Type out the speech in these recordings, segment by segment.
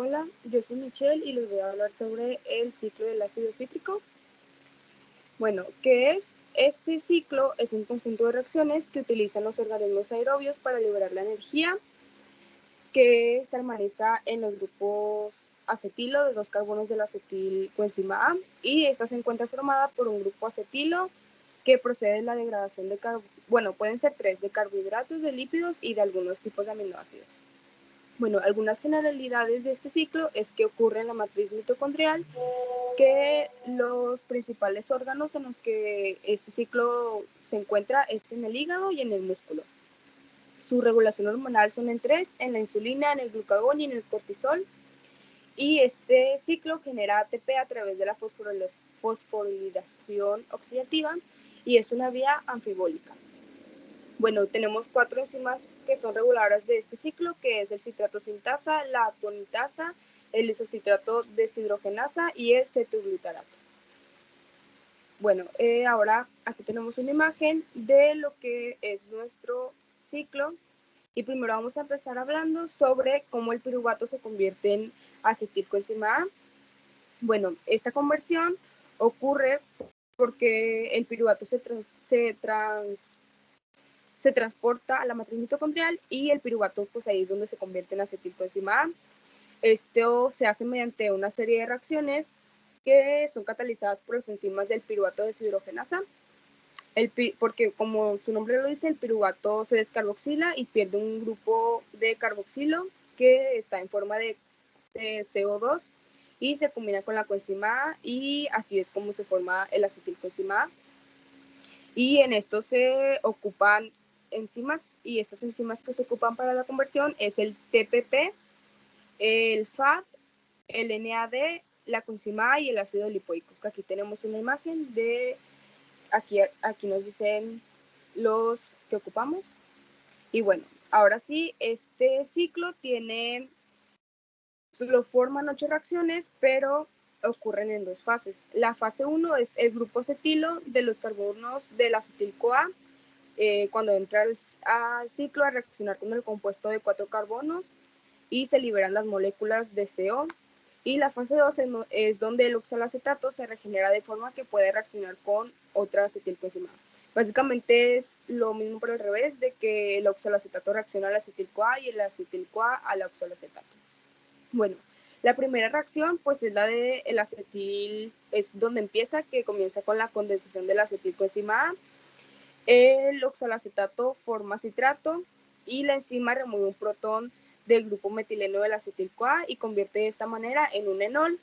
Hola, yo soy Michelle y les voy a hablar sobre el ciclo del ácido cítrico. Bueno, ¿qué es? Este ciclo es un conjunto de reacciones que utilizan los organismos aerobios para liberar la energía que se almacena en los grupos acetilo de dos carbonos del acetilcoenzima A, y esta se encuentra formada por un grupo acetilo que procede de la degradación de pueden ser tres, de carbohidratos, de lípidos y de algunos tipos de aminoácidos. Bueno, algunas generalidades de este ciclo es que ocurre en la matriz mitocondrial, que los principales órganos en los que este ciclo se encuentra es en el hígado y en el músculo. Su regulación hormonal son en tres: en la insulina, en el glucagón y en el cortisol. Y este ciclo genera ATP a través de la fosforilación oxidativa y es una vía anfibólica. Bueno, tenemos 4 enzimas que son reguladoras de este ciclo, que es el citrato sintasa, la atonitasa, el isocitrato deshidrogenasa y el cetoglutarato. Bueno, ahora aquí tenemos una imagen de lo que es nuestro ciclo, y primero vamos a empezar hablando sobre cómo el piruvato se convierte en acetilcoenzima A. Bueno, esta conversión ocurre porque el piruvato se transporta a la matriz mitocondrial y el piruvato, pues ahí es donde se convierte en acetilcoenzima A. Esto se hace mediante una serie de reacciones que son catalizadas por las enzimas del piruvato deshidrogenasa, porque como su nombre lo dice, el piruvato se descarboxila y pierde un grupo de carboxilo que está en forma de CO2 y se combina con la coenzima A, y así es como se forma el acetilcoenzima A. Y en esto se ocupan enzimas, y estas enzimas que se ocupan para la conversión es el TPP, el FAD, el NAD, la coenzima A y el ácido lipoico. Aquí tenemos una imagen de, aquí nos dicen los que ocupamos. Y bueno, ahora sí, este ciclo lo forman 8 reacciones, pero ocurren en 2 fases. La fase 1 es el grupo acetilo de los carbonos del acetil-CoA, cuando entra al ciclo a reaccionar con el compuesto de 4 carbonos y se liberan las moléculas de CO. Y la fase 2 es donde el oxaloacetato se regenera de forma que puede reaccionar con otra acetilcoenzima. Básicamente es lo mismo pero al revés, de que el oxaloacetato reacciona al acetil-CoA y el acetil-CoA al oxaloacetato. Bueno, la primera reacción pues es la de el acetil, es donde empieza, que comienza con la condensación del acetilcoenzima A. El oxaloacetato forma citrato y la enzima remueve un protón del grupo metileno del acetil-CoA y convierte de esta manera en un enol,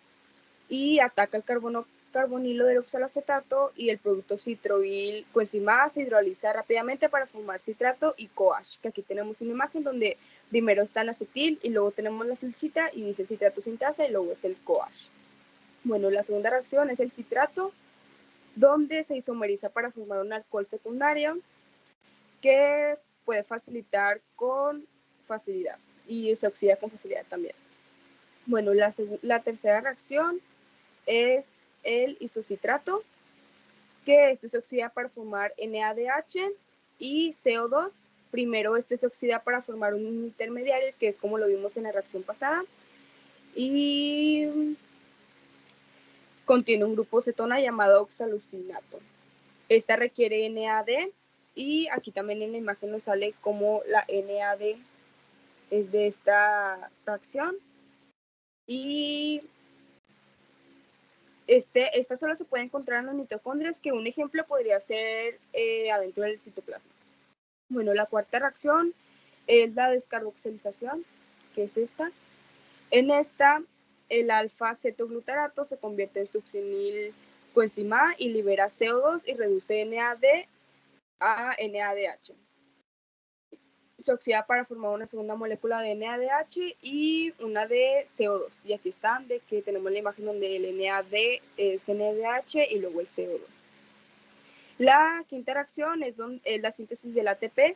y ataca el carbonilo del oxaloacetato, y el producto citroil coenzima A se hidroliza rápidamente para formar citrato y CoAH, que aquí tenemos una imagen donde primero está el acetil y luego tenemos la flechita y dice citrato sintasa y luego es el CoAH. Bueno, la segunda reacción es el citrato, donde se isomeriza para formar un alcohol secundario que puede facilitar con facilidad y se oxida con facilidad también. Bueno, la tercera reacción es el isocitrato, que este se oxida para formar NADH y CO2. Primero este se oxida para formar un intermediario, que es como lo vimos en la reacción pasada, y contiene un grupo cetona llamado oxalucinato. Esta requiere NAD, y aquí también en la imagen nos sale como la NAD es de esta reacción. Y esta solo se puede encontrar en las mitocondrias, que un ejemplo podría ser adentro del citoplasma. Bueno, la cuarta reacción es la descarboxilización, que es esta. En esta, el alfa-cetoglutarato se convierte en succinil coenzima A y libera CO2 y reduce NAD a NADH. Se oxida para formar una segunda molécula de NADH y una de CO2. Y aquí están, de que tenemos la imagen donde el NAD es NADH y luego el CO2. La quinta reacción es la síntesis del ATP.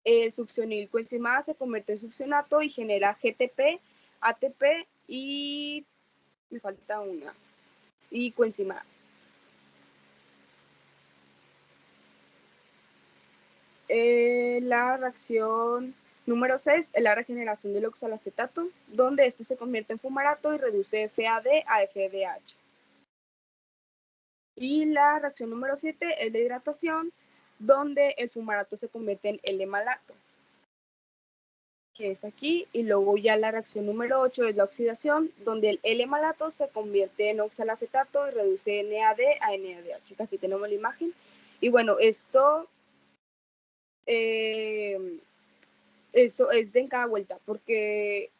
El succinil coenzima A se convierte en succinato y genera GTP, ATP y me falta una, y coenzima A. La reacción Número 6 es la regeneración del oxalacetato, donde este se convierte en fumarato y reduce FAD a FDH. Y la reacción número 7 es la hidratación, donde el fumarato se convierte en L-malato, que es aquí, y luego ya la reacción número 8 es la oxidación, donde el L-malato se convierte en oxalacetato y reduce NAD a NADH, que aquí tenemos la imagen. Y bueno, esto es en cada vuelta, porque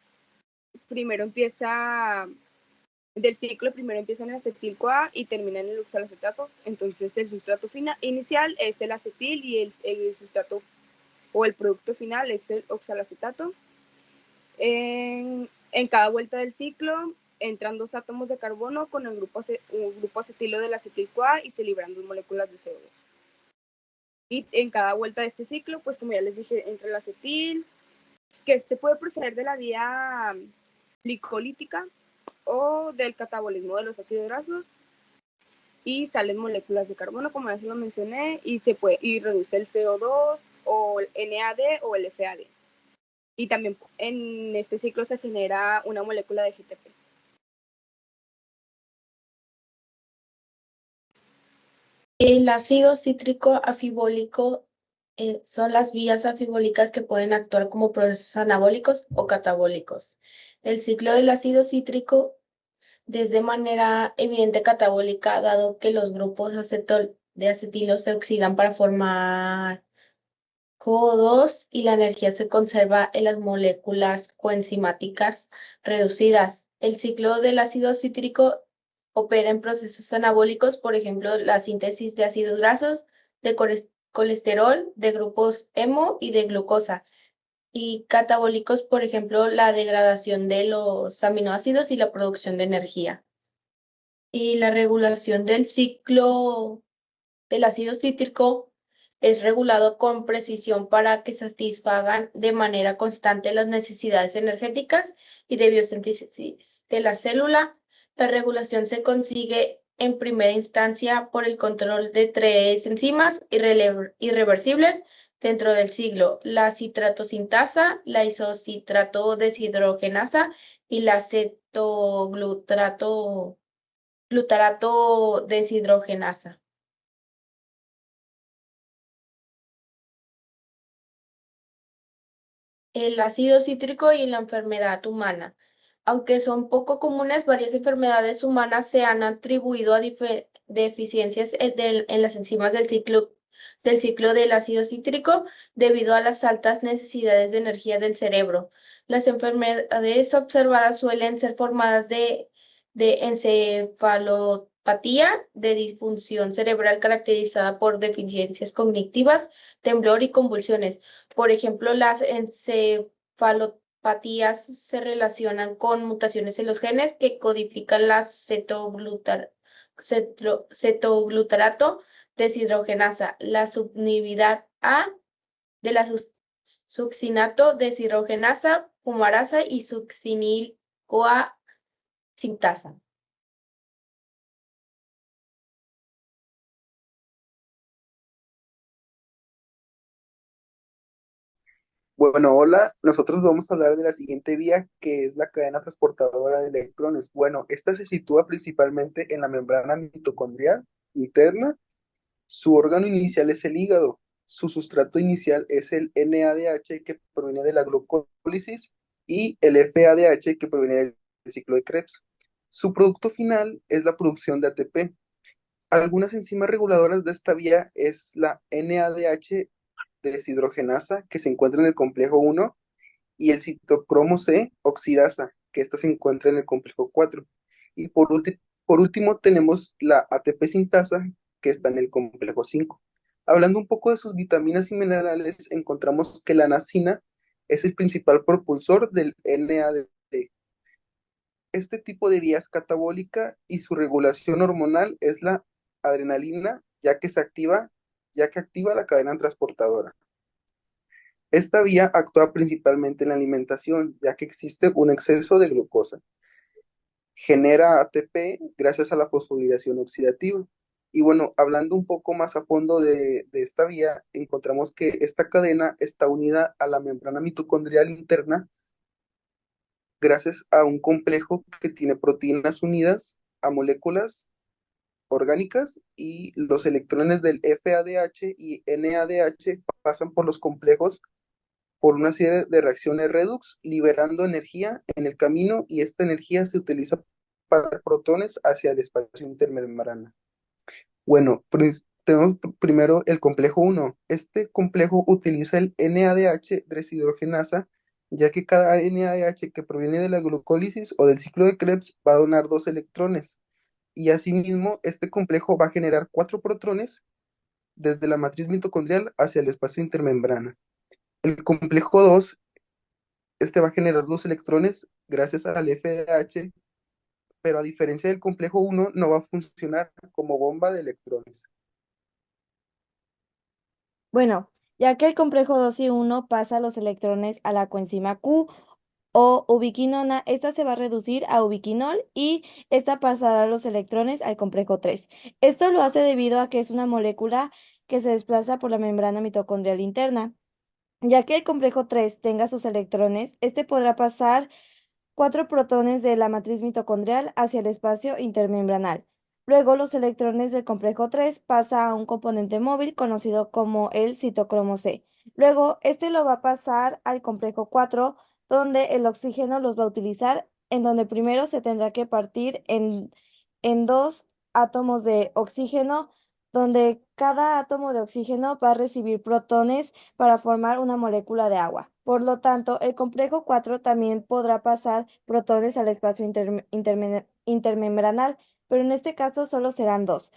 primero empieza del ciclo, primero empieza en el acetil-CoA y termina en el oxalacetato. Entonces el sustrato final, inicial es el acetil y el sustrato o el producto final es el oxalacetato. En cada vuelta del ciclo entran 2 átomos de carbono con el grupo acetilo del acetil-CoA y se libran 2 moléculas de CO2. Y en cada vuelta de este ciclo, pues como ya les dije, entra el acetil, que este puede proceder de la vía glicolítica o del catabolismo de los ácidos grasos, y salen moléculas de carbono, como ya se lo mencioné, y reduce el CO2 o el NAD o el FAD. Y también en este ciclo se genera una molécula de GTP. El ácido cítrico afibólico son las vías afibólicas que pueden actuar como procesos anabólicos o catabólicos. El ciclo del ácido cítrico es de manera evidente catabólica, dado que los grupos de acetilo se oxidan para formar CO2 y la energía se conserva en las moléculas coenzimáticas reducidas. El ciclo del ácido cítrico opera en procesos anabólicos, por ejemplo, la síntesis de ácidos grasos, de colesterol, de grupos hemo y de glucosa. Y catabólicos, por ejemplo, la degradación de los aminoácidos y la producción de energía. Y la regulación del ciclo del ácido cítrico es regulado con precisión para que satisfagan de manera constante las necesidades energéticas y de biosíntesis de la célula. La regulación se consigue en primera instancia por el control de 3 enzimas irreversibles dentro del ciclo: la citrato-sintasa, la isocitrato deshidrogenasa y la glutarato deshidrogenasa. El ácido cítrico y la enfermedad humana. Aunque son poco comunes, varias enfermedades humanas se han atribuido a deficiencias en las enzimas del ciclo del ácido cítrico debido a las altas necesidades de energía del cerebro. Las enfermedades observadas suelen ser formadas de encefalopatía, de disfunción cerebral caracterizada por deficiencias cognitivas, temblor y convulsiones. Por ejemplo, las encefalopatías se relacionan con mutaciones en los genes que codifican la cetoglutarato deshidrogenasa, la subunidad A de la succinato deshidrogenasa, fumarasa y succinil-CoA sintasa. Bueno, hola, nosotros vamos a hablar de la siguiente vía, que es la cadena transportadora de electrones. Bueno, esta se sitúa principalmente en la membrana mitocondrial interna. Su órgano inicial es el hígado. Su sustrato inicial es el NADH, que proviene de la glucólisis, y el FADH, que proviene del ciclo de Krebs. Su producto final es la producción de ATP. Algunas enzimas reguladoras de esta vía es la NADH deshidrogenasa, que se encuentra en el complejo 1, y el citocromo C oxidasa, que esta se encuentra en el complejo 4. Y por último tenemos la ATP sintasa, que está en el complejo 5. Hablando un poco de sus vitaminas y minerales, encontramos que la nasina es el principal propulsor del NADH. Este tipo de vía es catabólica y su regulación hormonal es la adrenalina, ya que activa la cadena transportadora. Esta vía actúa principalmente en la alimentación, ya que existe un exceso de glucosa. Genera ATP gracias a la fosforilación oxidativa. Y bueno, hablando un poco más a fondo de esta vía, encontramos que esta cadena está unida a la membrana mitocondrial interna gracias a un complejo que tiene proteínas unidas a moléculas orgánicas y los electrones del FADH y NADH pasan por los complejos por una serie de reacciones redox, liberando energía en el camino y esta energía se utiliza para protones hacia el espacio intermembrana. Bueno, pues tenemos primero el complejo 1. Este complejo utiliza el NADH deshidrogenasa, ya que cada NADH que proviene de la glucólisis o del ciclo de Krebs va a donar 2 electrones. Y asimismo, este complejo va a generar 4 protones desde la matriz mitocondrial hacia el espacio intermembrana. El complejo 2, este va a generar 2 electrones gracias al FADH, pero a diferencia del complejo 1, no va a funcionar como bomba de electrones. Bueno, ya que el complejo 2 y 1 pasa los electrones a la coenzima Q o ubiquinona, esta se va a reducir a ubiquinol y esta pasará los electrones al complejo 3. Esto lo hace debido a que es una molécula que se desplaza por la membrana mitocondrial interna. Ya que el complejo 3 tenga sus electrones, este podrá pasar 4 protones de la matriz mitocondrial hacia el espacio intermembranal. Luego, los electrones del complejo 3 pasa a un componente móvil conocido como el citocromo C. Luego, este lo va a pasar al complejo 4, donde el oxígeno los va a utilizar, en donde primero se tendrá que partir en 2 átomos de oxígeno, donde cada átomo de oxígeno va a recibir protones para formar una molécula de agua. Por lo tanto, el complejo 4 también podrá pasar protones al espacio intermembranal, pero en este caso solo serán 2,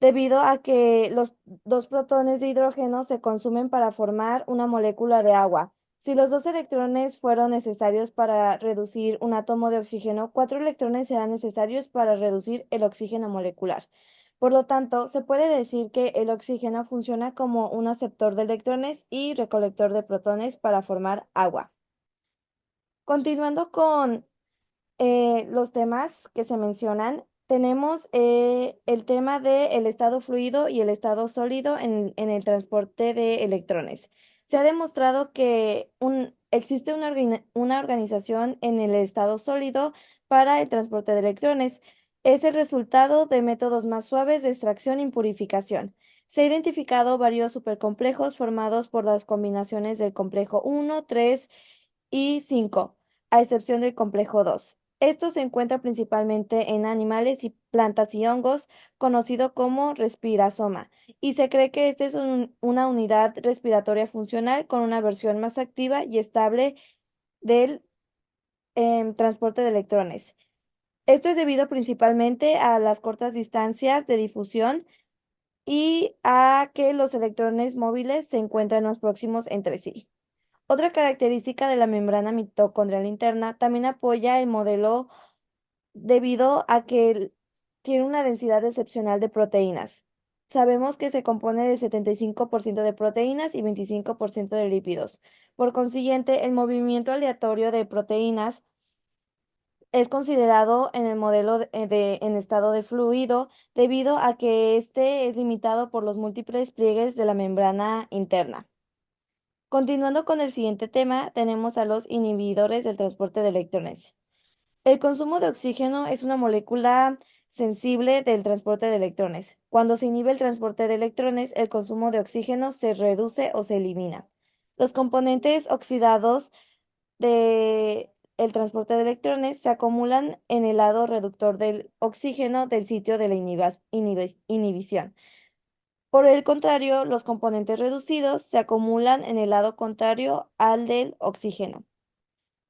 debido a que los 2 protones de hidrógeno se consumen para formar una molécula de agua. Si los 2 electrones fueron necesarios para reducir un átomo de oxígeno, 4 electrones serán necesarios para reducir el oxígeno molecular. Por lo tanto, se puede decir que el oxígeno funciona como un aceptor de electrones y recolector de protones para formar agua. Continuando con los temas que se mencionan, tenemos el tema del estado fluido y el estado sólido en el transporte de electrones. Se ha demostrado que existe una organización en el estado sólido para el transporte de electrones. Es el resultado de métodos más suaves de extracción y purificación. Se ha identificado varios supercomplejos formados por las combinaciones del complejo 1, 3 y 5, a excepción del complejo 2. Esto se encuentra principalmente en animales y plantas y hongos, conocido como respirasoma, y se cree que esta es una unidad respiratoria funcional con una versión más activa y estable del transporte de electrones. Esto es debido principalmente a las cortas distancias de difusión y a que los electrones móviles se encuentran más próximos entre sí. Otra característica de la membrana mitocondrial interna también apoya el modelo debido a que tiene una densidad excepcional de proteínas. Sabemos que se compone del 75% de proteínas y 25% de lípidos. Por consiguiente, el movimiento aleatorio de proteínas es considerado en el modelo en estado de fluido debido a que este es limitado por los múltiples pliegues de la membrana interna. Continuando con el siguiente tema, tenemos a los inhibidores del transporte de electrones. El consumo de oxígeno es una molécula sensible del transporte de electrones. Cuando se inhibe el transporte de electrones, el consumo de oxígeno se reduce o se elimina. Los componentes oxidados del transporte de electrones se acumulan en el lado reductor del oxígeno del sitio de la inhibición. Por el contrario, los componentes reducidos se acumulan en el lado contrario al del oxígeno.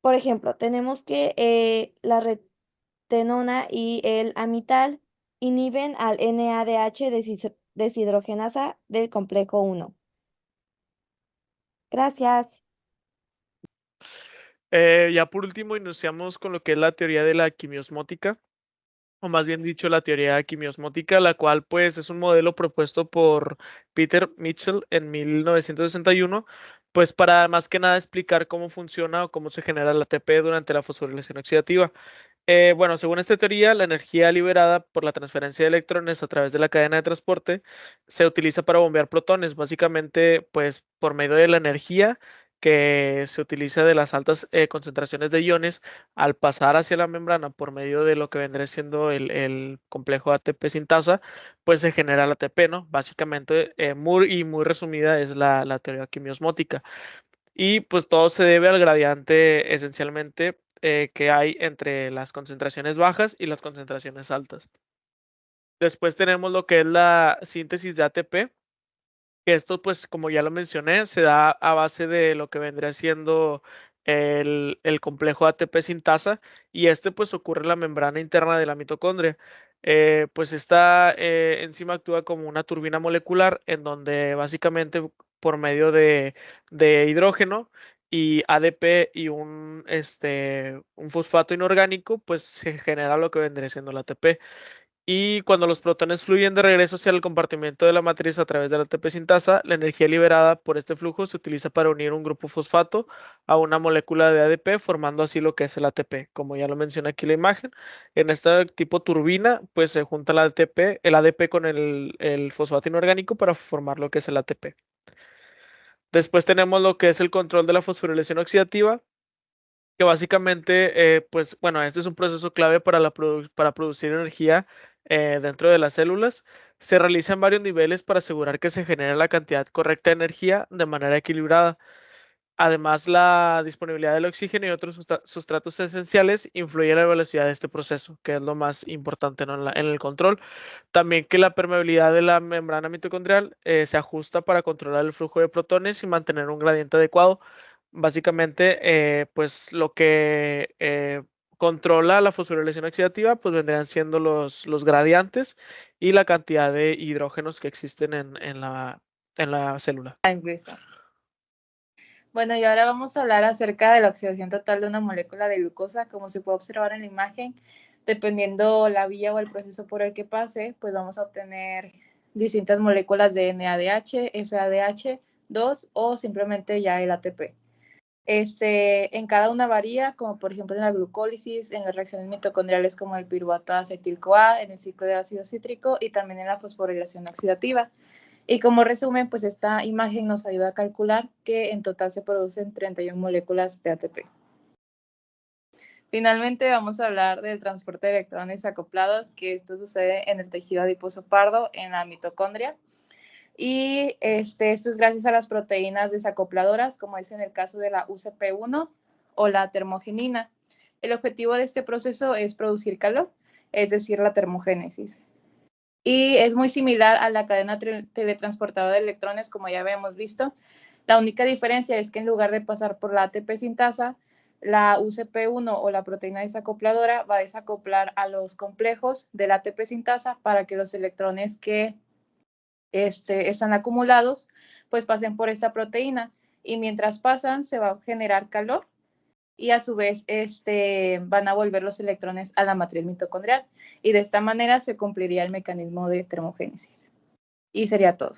Por ejemplo, tenemos que la retenona y el amital inhiben al NADH deshidrogenasa del complejo 1. Gracias. Ya por último, iniciamos con lo que es la teoría de la quimiosmótica, o más bien dicho, la teoría quimiosmótica, la cual pues es un modelo propuesto por Peter Mitchell en 1961, pues para más que nada explicar cómo funciona o cómo se genera la ATP durante la fosforilación oxidativa. Bueno, según esta teoría, la energía liberada por la transferencia de electrones a través de la cadena de transporte se utiliza para bombear protones, básicamente pues por medio de la energía que se utiliza de las altas concentraciones de iones al pasar hacia la membrana por medio de lo que vendría siendo el complejo ATP sintasa, pues se genera la ATP, ¿no? Básicamente, muy resumida es la teoría quimiosmótica. Y pues todo se debe al gradiente esencialmente que hay entre las concentraciones bajas y las concentraciones altas. Después tenemos lo que es la síntesis de ATP, que esto pues como ya lo mencioné, se da a base de lo que vendría siendo el complejo ATP sintasa y este pues ocurre en la membrana interna de la mitocondria. Pues esta enzima actúa como una turbina molecular en donde básicamente por medio de hidrógeno y ADP y un fosfato inorgánico pues se genera lo que vendría siendo la ATP. Y cuando los protones fluyen de regreso hacia el compartimiento de la matriz a través de la ATP sintasa, la energía liberada por este flujo se utiliza para unir un grupo fosfato a una molécula de ADP, formando así lo que es el ATP. Como ya lo menciona aquí la imagen, en este tipo turbina, pues se junta el ADP con el fosfato inorgánico para formar lo que es el ATP. Después tenemos lo que es el control de la fosforilación oxidativa, que básicamente, pues bueno, este es un proceso clave para producir energía dentro de las células. Se realiza en varios niveles para asegurar que se genere la cantidad correcta de energía de manera equilibrada. Además, la disponibilidad del oxígeno y otros sustratos esenciales influye en la velocidad de este proceso, que es lo más importante, ¿no? en el control. También que la permeabilidad de la membrana mitocondrial se ajusta para controlar el flujo de protones y mantener un gradiente adecuado. Básicamente, pues lo que controla la fosforilación oxidativa, pues vendrían siendo los gradientes y la cantidad de hidrógenos que existen en la célula. Bueno, y ahora vamos a hablar acerca de la oxidación total de una molécula de glucosa. Como se puede observar en la imagen, dependiendo la vía o el proceso por el que pase, pues vamos a obtener distintas moléculas de NADH, FADH2 o simplemente ya el ATP. En cada una varía, como por ejemplo en la glucólisis, en las reacciones mitocondriales como el piruvato acetil-CoA, en el ciclo del ácido cítrico y también en la fosforilación oxidativa. Y como resumen, pues esta imagen nos ayuda a calcular que en total se producen 31 moléculas de ATP. Finalmente vamos a hablar del transporte de electrones acoplados, que esto sucede en el tejido adiposo pardo, en la mitocondria. Y esto es gracias a las proteínas desacopladoras, como es en el caso de la UCP1 o la termogenina. El objetivo de este proceso es producir calor, es decir, la termogénesis. Y es muy similar a la cadena teletransportadora de electrones, como ya habíamos visto. La única diferencia es que en lugar de pasar por la ATP sintasa, la UCP1 o la proteína desacopladora va a desacoplar a los complejos de la ATP sintasa para que los electrones que están acumulados pues pasen por esta proteína, y mientras pasan se va a generar calor y a su vez van a volver los electrones a la matriz mitocondrial, y de esta manera se cumpliría el mecanismo de termogénesis. Y sería todo.